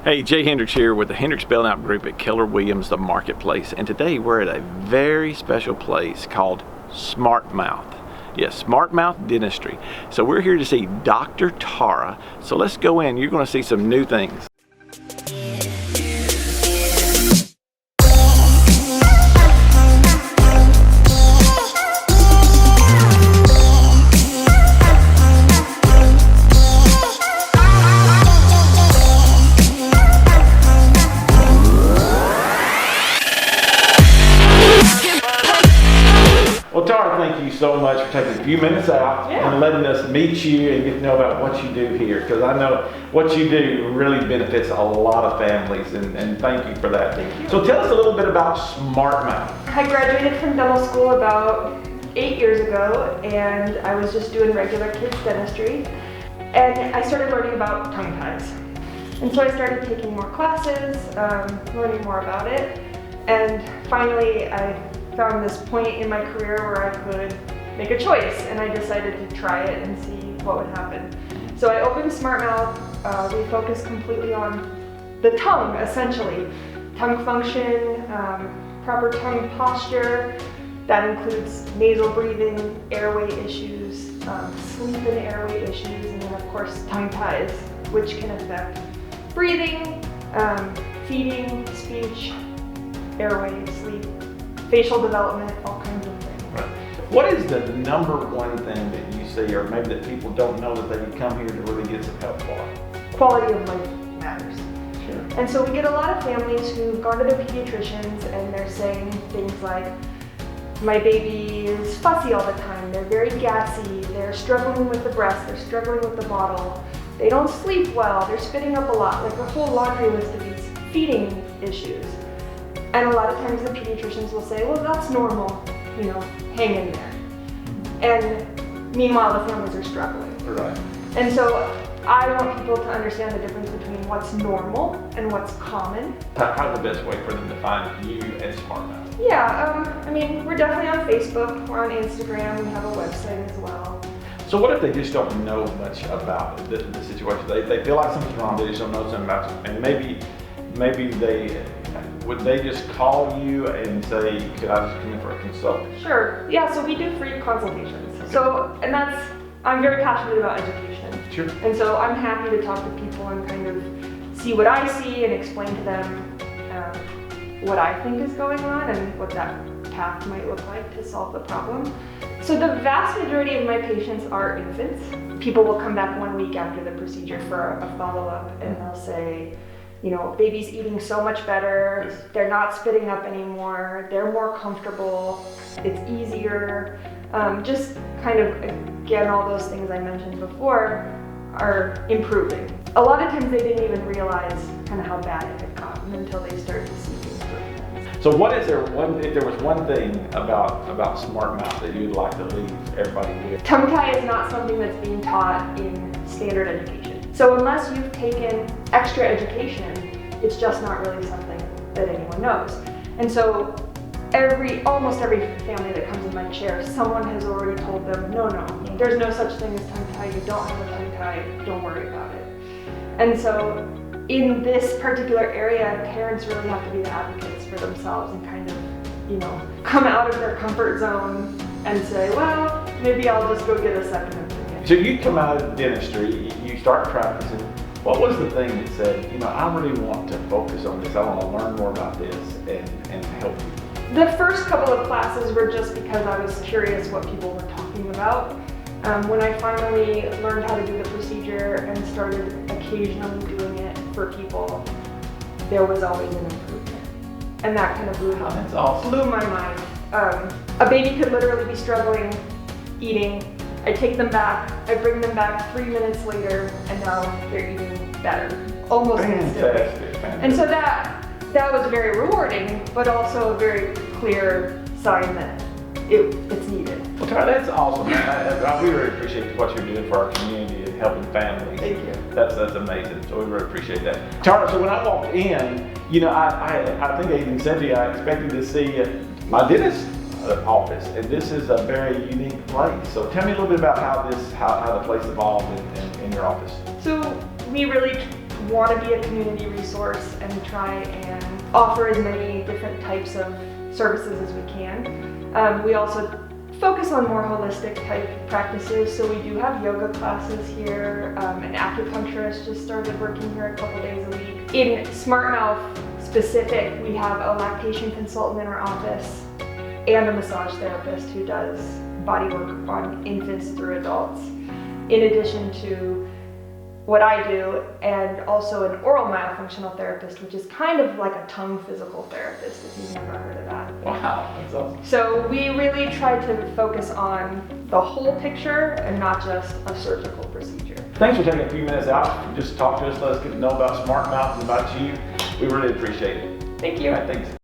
Hey, Jay Hendricks here with the Hendricks Belknap Group at Keller Williams, the Marketplace. And today we're at a very special place called Smart Mouth. Yes, Smart Mouth Dentistry. So we're here to see Dr. Tara. So let's go in. You're going to see some new things. Well, Tara, thank you so much for taking a few minutes out and letting us meet you and get to know about what you do here, because I know what you do really benefits a lot of families, and thank you for that. Thank you. So tell us a little bit about Smart Mouth. I graduated from dental school about 8 years ago, and I was just doing regular kids dentistry, and I started learning about tongue ties. And so I started taking more classes, learning more about it, and finally I found this point in my career where I could make a choice, and I decided to try it and see what would happen. So I opened Smart Mouth. We focus completely on the tongue, essentially. Tongue function, proper tongue posture. That includes nasal breathing, airway issues, sleep and airway issues, and then of course tongue ties, which can affect breathing, feeding, speech, airway, sleep, facial development, all kinds of things. Right. What is the number one thing that you see, or maybe that people don't know that they can come here to really get some help for? Quality of life matters. Sure. And so we get a lot of families who've gone to the pediatricians and they're saying things like, my baby is fussy all the time, they're very gassy, they're struggling with the breast, they're struggling with the bottle, they don't sleep well, they're spitting up a lot, like a whole laundry list of these feeding issues. And a lot of times the pediatricians will say, well, that's normal, hang in there. And meanwhile, the families are struggling. Right. And so I want people to understand the difference between what's normal and what's common. How's the best way for them to find you and Smart Mouth? Yeah, we're definitely on Facebook, we're on Instagram, we have a website as well. So what if they just don't know much about the situation? They feel like something's wrong, they just don't know something about it, and maybe would they just call you and say, could I just come in for a consult? Sure, yeah, so we do free consultations. So, I'm very passionate about education. Sure. And so I'm happy to talk to people and kind of see what I see and explain to them what I think is going on and what that path might look like to solve the problem. So the vast majority of my patients are infants. People will come back 1 week after the procedure for a follow-up, and they'll say, baby's eating so much better, they're not spitting up anymore, they're more comfortable, it's easier. Just kind of, again, all those things I mentioned before are improving. A lot of times they didn't even realize kind of how bad it had gotten until they started to see improvements. So if there was one thing about Smart Mouth that you'd like to leave everybody with? Tongue tie is not something that's being taught in standard education. So unless you've taken extra education, it's just not really something that anyone knows. And so almost every family that comes in my chair, someone has already told them, no, there's no such thing as tongue tie, you don't have a tongue tie, don't worry about it. And so in this particular area, parents really have to be the advocates for themselves and kind of, come out of their comfort zone and say, well, maybe I'll just go get a second opinion. So you come out of dentistry, you start practicing. What was the thing that said, I really want to focus on this, I want to learn more about this and help you? The first couple of classes were just because I was curious what people were talking about. When I finally learned how to do the procedure and started occasionally doing it for people, there was always an improvement. And that kind of blew my mind. A baby could literally be struggling, eating. I take them back, I bring them back 3 minutes later, and now they're eating better, almost instantly. And so that was very rewarding, but also a very clear sign that it's needed. Well, Tara, that's awesome, man. We really appreciate what you're doing for our community and helping families. Thank you. That's amazing. So we really appreciate that. Tara, so when I walked in, I think I even said to you, I expected to see my dentist office, and this is a very unique place. So tell me a little bit about how the place evolved in your office. So we really want to be a community resource and try and offer as many different types of services as we can. We also focus on more holistic type practices, so we do have yoga classes here. An acupuncturist just started working here a couple days a week. In SmartMouth specific, we have a lactation consultant in our office and a massage therapist who does body work on infants through adults, in addition to what I do, and also an oral myofunctional therapist, which is kind of like a tongue physical therapist, if you've never heard of that. Wow, that's awesome. So we really try to focus on the whole picture and not just a surgical procedure. Thanks for taking a few minutes out just to talk to us, let us get to know about SmartMouth and about you. We really appreciate it. Thank you. All right, thanks.